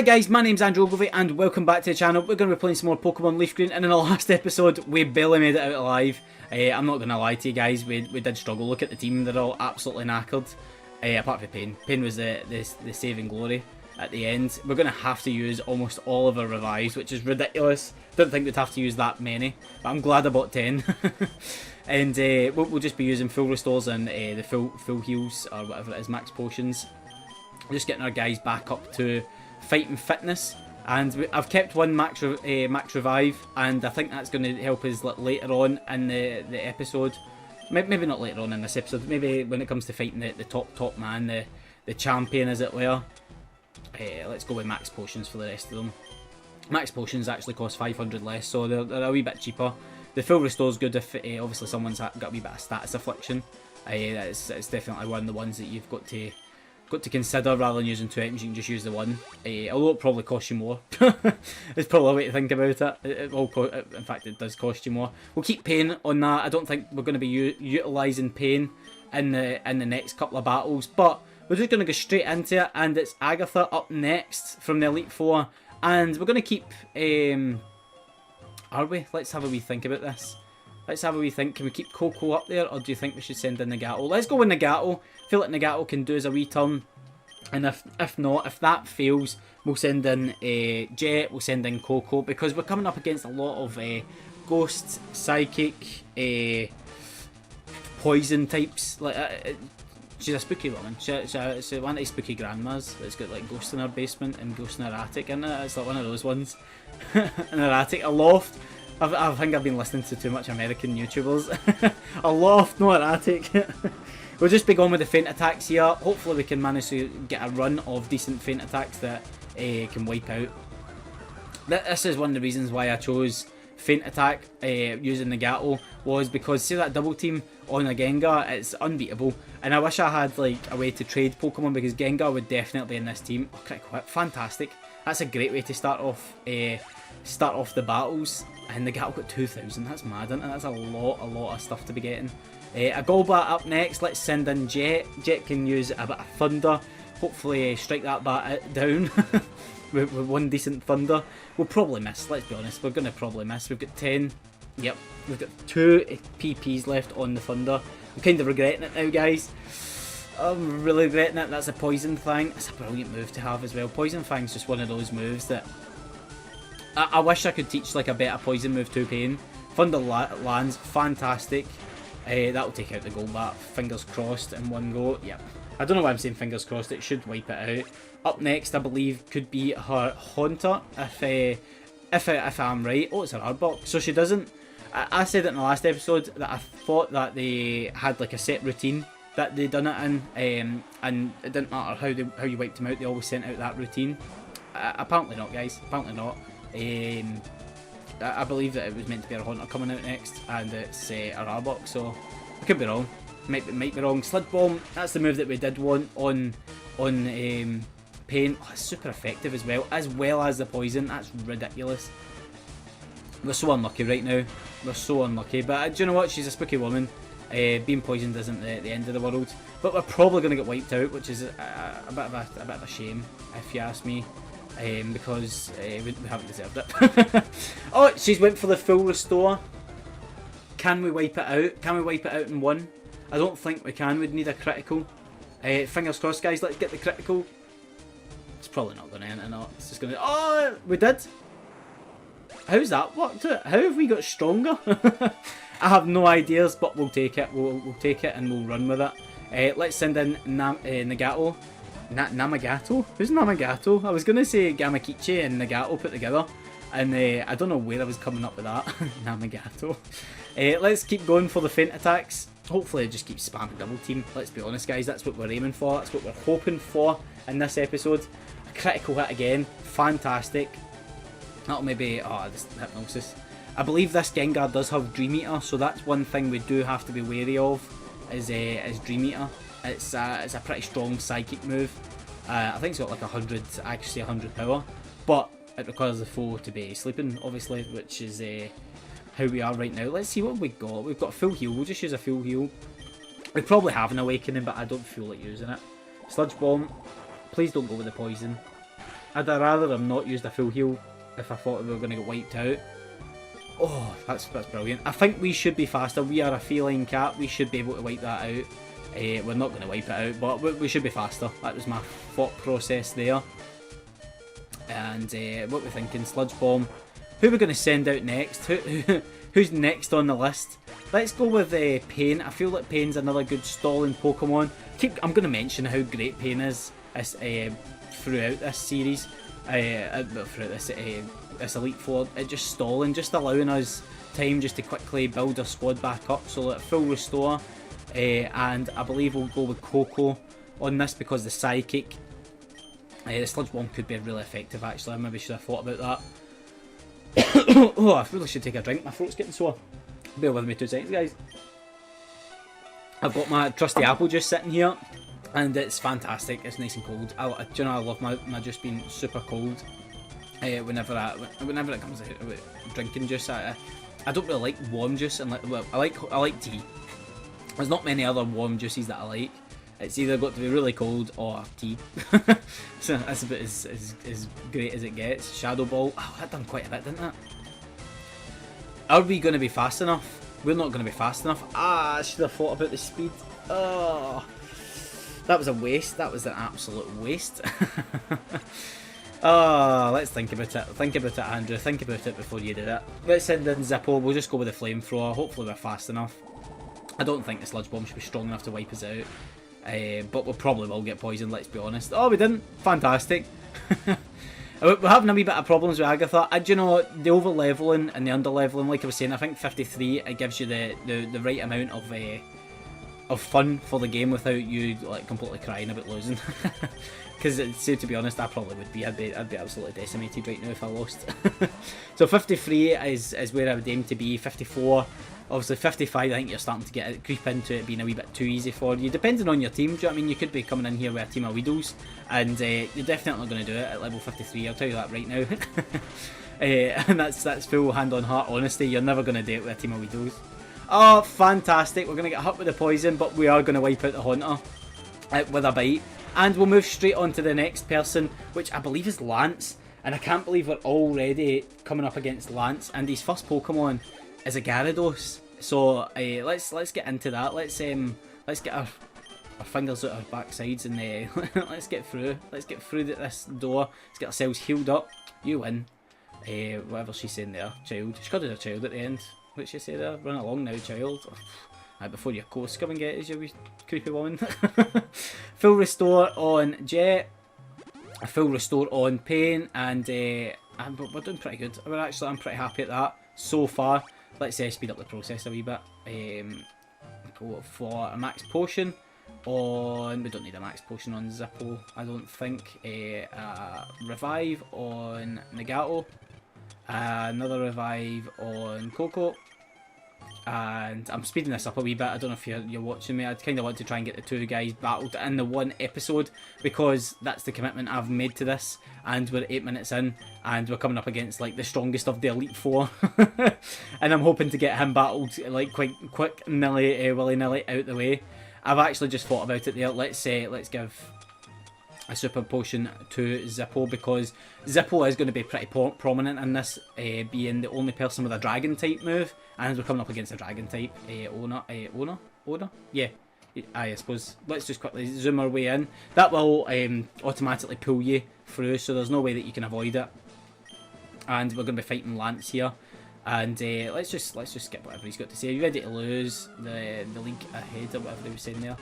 Hi guys, my name's Ogilvie and welcome back to the channel. We're going to be playing some more Pokemon Leaf Green, and in the last episode we barely made it out alive. I'm not going to lie to you guys, we did struggle. Look at the team, they're all absolutely knackered. Apart from Pain. Pain was the saving glory at the end. We're going to have to use almost all of our revives, which is ridiculous. Didn't think we'd have to use that many, but I'm glad I bought 10. And we'll just be using full restores and the full heals, or whatever it is, max potions. Just getting our guys back up to fighting fitness, and I've kept one max revive, and I think that's going to help us later on in the episode. Maybe not later on in this episode, maybe when it comes to fighting the top man, the champion as it were. Let's go with max potions for the rest of them. Max potions actually cost 500 less, so they're a wee bit cheaper. The full restore is good if obviously someone's got a wee bit of status affliction. It's definitely one of the ones that you've got to consider. Rather than using 2 items, you can just use the one. Although it probably costs you more. It's probably a way to think about it. In fact, it does cost you more. We'll keep Pain on that. I don't think we're going to be utilising Pain in the next couple of battles, but we're just going to go straight into it, and it's Agatha up next from the Elite Four, and we're going to keep... are we? Let's have a wee think about this. Let's have a wee think. Can we keep Coco up there, or do you think we should send in Nagato? Let's go with Nagato. I feel like Nagato can do us a wee turn. And if not, if that fails, we'll send in Jet, we'll send in Coco, because we're coming up against a lot of ghost, psychic, poison types. Like she's a spooky woman. She's one of these spooky grandmas that's got like ghosts in her basement and ghosts in her attic, and it's like one of those ones. In her attic, a loft. I think I've been listening to too much American YouTubers. A loft, not an attic. We'll just be going with the feint attacks here. Hopefully we can manage to get a run of decent feint attacks that can wipe out. This is one of the reasons why I chose feint attack using Nagato, was because see that double team on a Gengar, it's unbeatable. And I wish I had like a way to trade Pokemon, because Gengar would definitely be in this team. Oh, critical hit, fantastic. That's a great way to start off the battles. And Nagato got 2,000, that's mad, isn't it? That's a lot of stuff to be getting. A Golbat up next. Let's send in Jet. Jet can use a bit of Thunder. Hopefully strike that bat down with one decent Thunder. We'll probably miss, let's be honest. We're going to probably miss. We've got 10. Yep, we've got 2 PPs left on the Thunder. I'm kind of regretting it now, guys. I'm really regretting it. That's a Poison Fang. It's a brilliant move to have as well. Poison Fang's just one of those moves that... I wish I could teach like a better poison move to Pain. Thunder lands, fantastic. That'll take out the Golbat. Fingers crossed in one go. Yep. I don't know why I'm saying fingers crossed. It should wipe it out. Up next, I believe, could be her Haunter, if I'm right. Oh, it's her Arbok. So she doesn't... I said it in the last episode that I thought that they had like a set routine that they done it in, and it didn't matter how you wiped them out. They always sent out that routine. Apparently not, guys. Apparently not. I believe that it was meant to be our Haunter coming out next, and it's our Arbok, so I could be wrong. Might be wrong. Sludge Bomb, that's the move that we did want on Pain. Oh, it's super effective as well as the poison. That's ridiculous. We're so unlucky right now. We're so unlucky, but do you know what? She's a spooky woman. Being poisoned isn't the end of the world, but we're probably going to get wiped out, which is a bit of a shame, if you ask me. Because we haven't deserved it. Oh, she's went for the full restore. Can we wipe it out? Can we wipe it out in one? I don't think we can. We'd need a critical. Fingers crossed, guys. Let's get the critical. It's probably not going to end, not. It's just going to... Oh, we did. How's that worked out? How have we got stronger? I have no ideas, but we'll take it. We'll take it and we'll run with it. Let's send in Nagato. Namagato? Who's Namagato? I was going to say Gamakichi and Nagato put together, and I don't know where I was coming up with that. Namagato. Let's keep going for the feint attacks. Hopefully just keep spamming double team. Let's be honest, guys, that's what we're aiming for. That's what we're hoping for in this episode. A critical hit again. Fantastic. That'll maybe... Oh, this hypnosis. I believe this Gengar does have Dream Eater, so that's one thing we do have to be wary of, is Dream Eater. It's a pretty strong psychic move. I think it's got like 100 power, but it requires the foe to be sleeping, obviously, which is how we are right now. Let's see what we got. We've got full heal. We'll just use a full heal. We probably have an awakening, but I don't feel like using it. Sludge Bomb. Please don't go with the poison. I'd rather have not used a full heal if I thought we were going to get wiped out. Oh, that's brilliant. I think we should be faster. We are a feline cat. We should be able to wipe that out. We're not going to wipe it out, but we should be faster. That was my thought process there. And what we're thinking, Sludge Bomb. Who are we going to send out next? Who's next on the list? Let's go with Pain. I feel like Pain's another good stalling Pokemon. I'm going to mention how great Pain is throughout this series. Throughout this Elite Four. Just stalling, just allowing us time just to quickly build our squad back up. So like full restore. And I believe we'll go with Coco on this because the Psychic. The Sludge Bomb could be really effective actually. I maybe should have thought about that. Oh, I really should take a drink. My throat's getting sore. Bear with me 2 seconds, guys. I've got my trusty apple juice sitting here, and it's fantastic. It's nice and cold. Do you know, I love my juice being super cold. Whenever it comes to drinking juice, I don't really like warm juice, and I like tea. There's not many other warm juices that I like. It's either got to be really cold or tea. So that's about as great as it gets. Shadow Ball. Oh, that done quite a bit, didn't it? Are we going to be fast enough? We're not going to be fast enough. I should have thought about the speed. Oh, that was a waste. That was an absolute waste. Oh, let's think about it. Think about it, Andrew. Think about it before you do it. Let's send in Zippo. We'll just go with the Flamethrower. Hopefully we're fast enough. I don't think the Sludge Bomb should be strong enough to wipe us out. But we probably will get poisoned, let's be honest. Oh, we didn't. Fantastic. We're having a wee bit of problems with Agatha. Do you know, the over-leveling and the under-leveling, like I was saying, I think 53, it gives you the right amount of fun for the game without you like completely crying about losing. Because to be honest, I probably would be. I'd be absolutely decimated right now if I lost. So 53 is where I would aim to be. 54. Obviously 55, I think you're starting to creep into it being a wee bit too easy for you, depending on your team. Do you know what I mean? You could be coming in here with a team of Weedles, and you're definitely not going to do it at level 53, I'll tell you that right now. And that's full hand on heart honesty, you're never going to do it with a team of Weedles. Oh, fantastic, we're going to get hit with the poison, but we are going to wipe out the Haunter with a bite. And we'll move straight on to the next person, which I believe is Lance. And I can't believe we're already coming up against Lance, and his first Pokemon is a Gyarados. So let's get into that. Let's get our fingers out our backsides and let's get through. Let's get through this door. Let's get ourselves healed up. You win. Whatever she's saying there, child. She called it a child at the end. What'd she say there? Run along now, child. Right, before your coast come and get us, you wee creepy woman. Full restore on Jet. A full restore on Pain, and we're doing pretty good. I'm pretty happy at that so far. Let's speed up the process a wee bit. Go for a max potion on. We don't need a max potion on Zippo, I don't think. Revive on Nagato. Another revive on Coco. And I'm speeding this up a wee bit. I don't know if you're watching me. I kind of want to try and get the two guys battled in the one episode, because that's the commitment I've made to this. And we're 8 minutes in, and we're coming up against like the strongest of the Elite Four. And I'm hoping to get him battled like quite quick, willy-nilly out the way. I've actually just thought about it there. Let's give a super potion to Zippo, because Zippo is going to be pretty prominent in this, being the only person with a dragon type move, and we're coming up against a dragon type. Owner? Yeah, I suppose. Let's just quickly zoom our way in. That will automatically pull you through, so there's no way that you can avoid it. And we're going to be fighting Lance here. And let's just skip whatever he's got to say. Are you ready to lose the league ahead, or whatever he was saying there?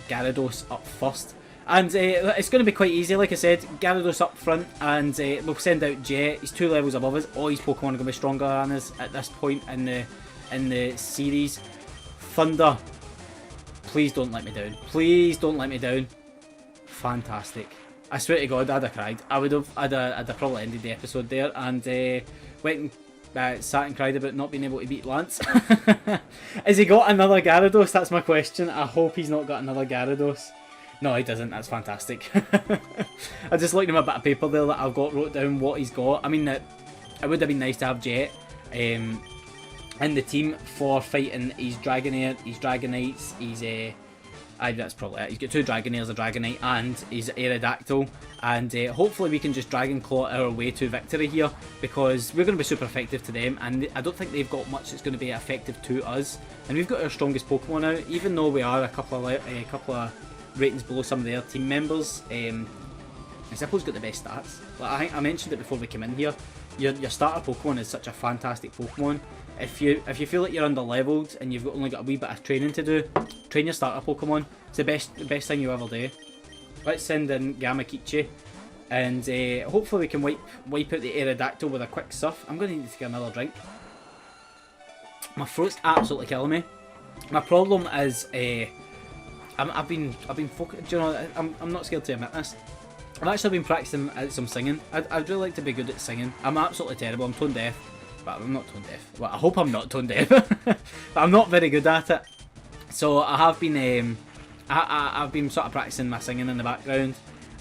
Gyarados up first. And it's going to be quite easy, like I said. Gyarados up front, and we'll send out Jet. He's 2 levels above us. All his Pokemon are going to be stronger than us at this point in the series. Thunder, please don't let me down. Please don't let me down. Fantastic. I swear to God, I'd have cried. I'd have probably ended the episode there, and went and sat and cried about not being able to beat Lance. Has he got another Gyarados? That's my question. I hope he's not got another Gyarados. No, he doesn't. That's fantastic. I just looked at my bit of paper there that I've got wrote down what he's got. I mean, it would have been nice to have Jet in the team for fighting his Dragonair, his Dragonites, his Aye, that's probably it. He's got 2 Dragonairs, a Dragonite, and he's Aerodactyl. And hopefully we can just Dragon Claw our way to victory here, because we're going to be super effective to them, and I don't think they've got much that's going to be effective to us. And we've got our strongest Pokemon out, even though we are a couple of ratings below some of their team members. Zippo's got the best stats. Like, I think I mentioned it before we came in here. Your starter Pokemon is such a fantastic Pokemon. If you feel like you're under leveled and you've only got a wee bit of training to do, train your starter Pokemon. It's the best thing you ever do. Let's send in Gamakichi, and hopefully we can wipe out the Aerodactyl with a quick surf. I'm going to need to get another drink. My throat's absolutely killing me. My problem is I've been focused. You know, I'm not scared to admit this. I've actually been practicing some singing. I'd really like to be good at singing. I'm absolutely terrible. I'm tone deaf. But I'm not tone deaf. Well, I hope I'm not tone deaf. But I'm not very good at it. So I have been I've been sort of practicing my singing in the background.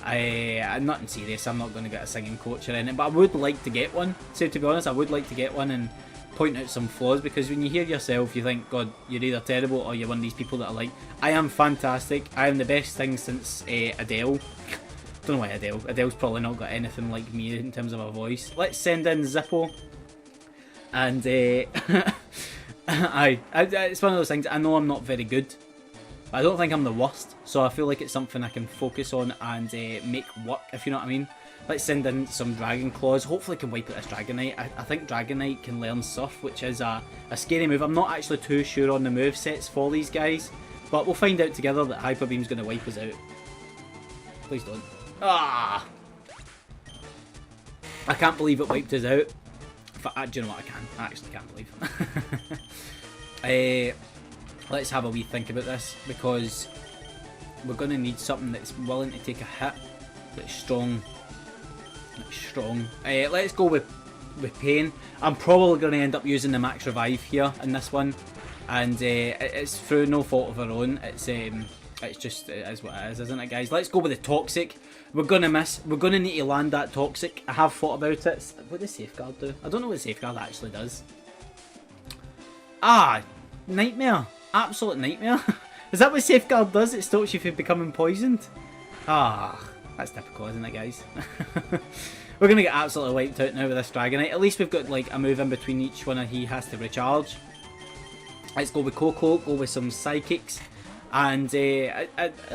I'm nothing serious. I'm not going to get a singing coach or anything. But I would like to get one. So to be honest, I would like to get one and point out some flaws, because when you hear yourself, you think, God, you're either terrible or you're one of these people that are like, I am fantastic. I am the best thing since Adele. Don't know why Adele's probably not got anything like me in terms of her voice. Let's send in Zippo. And it's one of those things. I know I'm not very good, but I don't think I'm the worst. So I feel like it's something I can focus on and make work, if you know what I mean. Let's send in some Dragon Claws. Hopefully I can wipe out this Dragonite. I think Dragonite can learn Surf, which is a scary move. I'm not actually too sure on the movesets for these guys, but we'll find out together that Hyper Beam's going to wipe us out. Please don't. Ah! I can't believe it wiped us out. Do you know what, I actually can't believe. Let's have a wee think about this, because we're going to need something that's willing to take a hit, that's strong. Let's go with Pain. I'm probably going to end up using the Max Revive here in this one, and it's through no fault of our own. It's just, it is what it is, isn't it, guys? Let's go with the Toxic. We're going to miss. We're going to need to land that Toxic. I have thought about it. What does Safeguard do? I don't know what Safeguard actually does. Ah, Nightmare. Absolute Nightmare. Is that what Safeguard does? It stops you from becoming poisoned? Ah, that's typical, isn't it, guys? We're going to get absolutely wiped out now with this Dragonite. At least we've got like a move in between each one and he has to recharge. Let's go with Coco, go with some Psychics. And this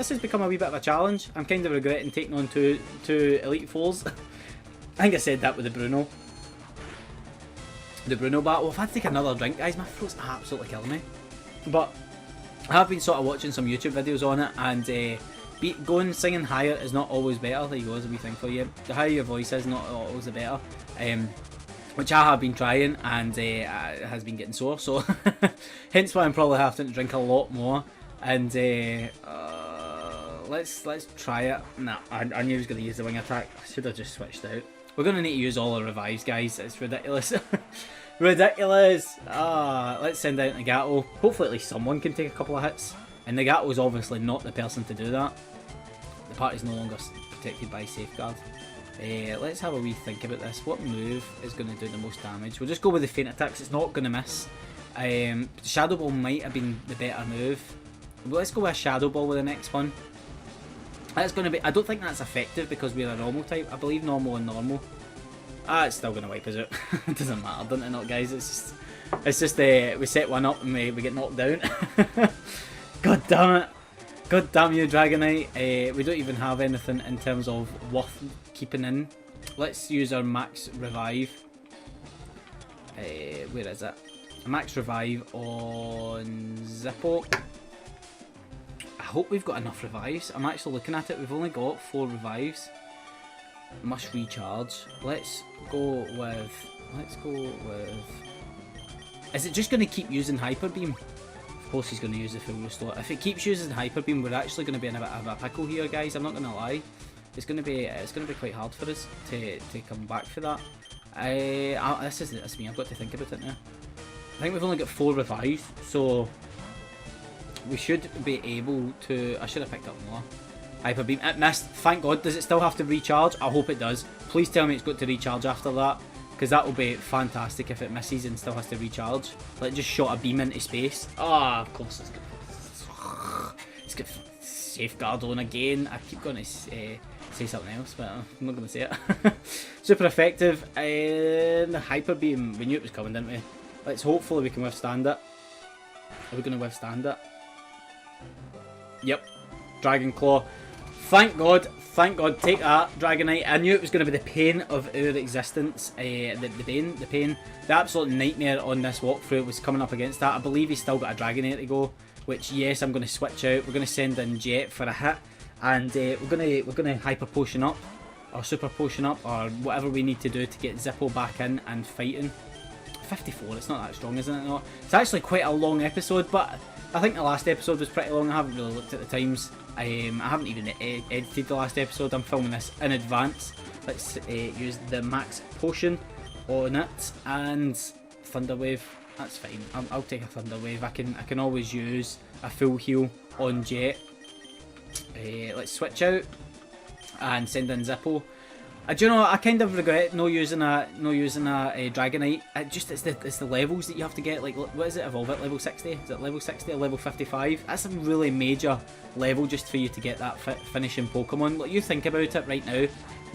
has become a wee bit of a challenge. I'm kind of regretting taking on two Elite Fours. I think I said that with the Bruno. The Bruno battle. I've had to take another drink, guys. My throat's absolutely killing me. But I have been sort of watching some YouTube videos on it, and going singing higher is not always better. There you go, there's a wee thing for you. The higher your voice is, not always the better. Which I have been trying, and it has been getting sore. So hence why I'm probably having to drink a lot more. And let's try it. Nah, I knew I was going to use the wing attack. I should have just switched out. We're going to need to use all our revives, guys. It's ridiculous. Ridiculous. Let's send out Nagato. Hopefully at least someone can take a couple of hits. And Nagato's obviously not the person to do that. The party's no longer protected by Safeguard. Let's have a wee think about this. What move is going to do the most damage? We'll just go with the Faint Attacks. It's not going to miss. Shadow Ball might have been the better move. Let's go with a Shadow Ball with the next one. That's going to be... I don't think that's effective because we're a normal type. I believe normal and normal. It's still going to wipe us out. It doesn't matter, doesn't it not, guys? It's just we set one up and we get knocked down. God damn it. God damn you, Dragonite. We don't even have anything in terms of worth keeping in. Let's use our Max Revive. Where is it? A Max Revive on Zippo. I hope we've got enough revives. I'm actually looking at it. We've only got 4 revives. Must recharge. Let's go with... Is it just going to keep using Hyper Beam? Of course he's going to use the full restore. If it keeps using Hyper Beam, we're actually going to be in a bit of a pickle here, guys. I'm not going to lie. It's going to be quite hard for us to come back for that. That's me. I've got to think about it now. I think we've only got 4 revives, so we should be able to... I should have picked up more. Hyper Beam. It missed. Thank God. Does it still have to recharge? I hope it does. Please tell me it's got to recharge after that, because that will be fantastic if it misses and still has to recharge. Like, just shot a beam into space. Of course it's good. It's good. Safeguard on again. I keep going to say something else, but I'm not going to say it. Super effective. The Hyper Beam, we knew it was coming, didn't we? Let's hopefully we can withstand it. Are we going to withstand it? Yep. Dragon Claw. Thank God, take that, Dragonite. I knew it was going to be the pain of our existence, the pain, the absolute nightmare on this walkthrough was coming up against that. I believe he's still got a Dragonite to go, which, yes, I'm going to switch out. We're going to send in Jet for a hit, and we're going to Hyper Potion up, or Super Potion up, or whatever we need to do to get Zippo back in and fighting. 54, it's not that strong, isn't it? Not. It's actually quite a long episode, but I think the last episode was pretty long. I haven't really looked at the times. I haven't even edited the last episode. I'm filming this in advance. Let's use the Max Potion on it, and Thunder Wave. That's fine. I'll take a Thunder Wave. I can always use a full heal on Jet. Let's switch out and send in Zippo. Do you know, I kind of regret no using a Dragonite. It's the levels that you have to get. Like, what is it? Evolve at level 60? Is it level 60 or level 55? That's a really major level just for you to get that finishing Pokemon. Like, you think about it right now,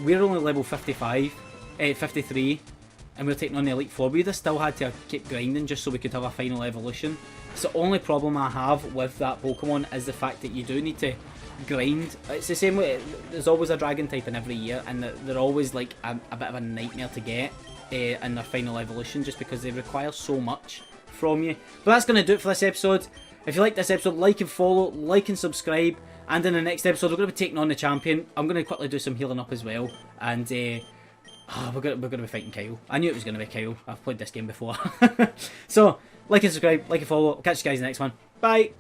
we're only level 53, and we're taking on the Elite Four. We'd have still had to keep grinding just so we could have a final evolution. So the only problem I have with that Pokemon is the fact that you do need to grind. It's the same way, there's always a dragon type in every year, and they're always like a bit of a nightmare to get in their final evolution, just because they require so much from you. But that's going to do it for this episode. If you like this episode, like and follow, like and subscribe, and in the next episode we're going to be taking on the champion. I'm going to quickly do some healing up as well, and we're going to be fighting Kyle. I knew it was going to be Kyle. I've played this game before. So like and subscribe, like and follow. I'll catch you guys in the next one. Bye.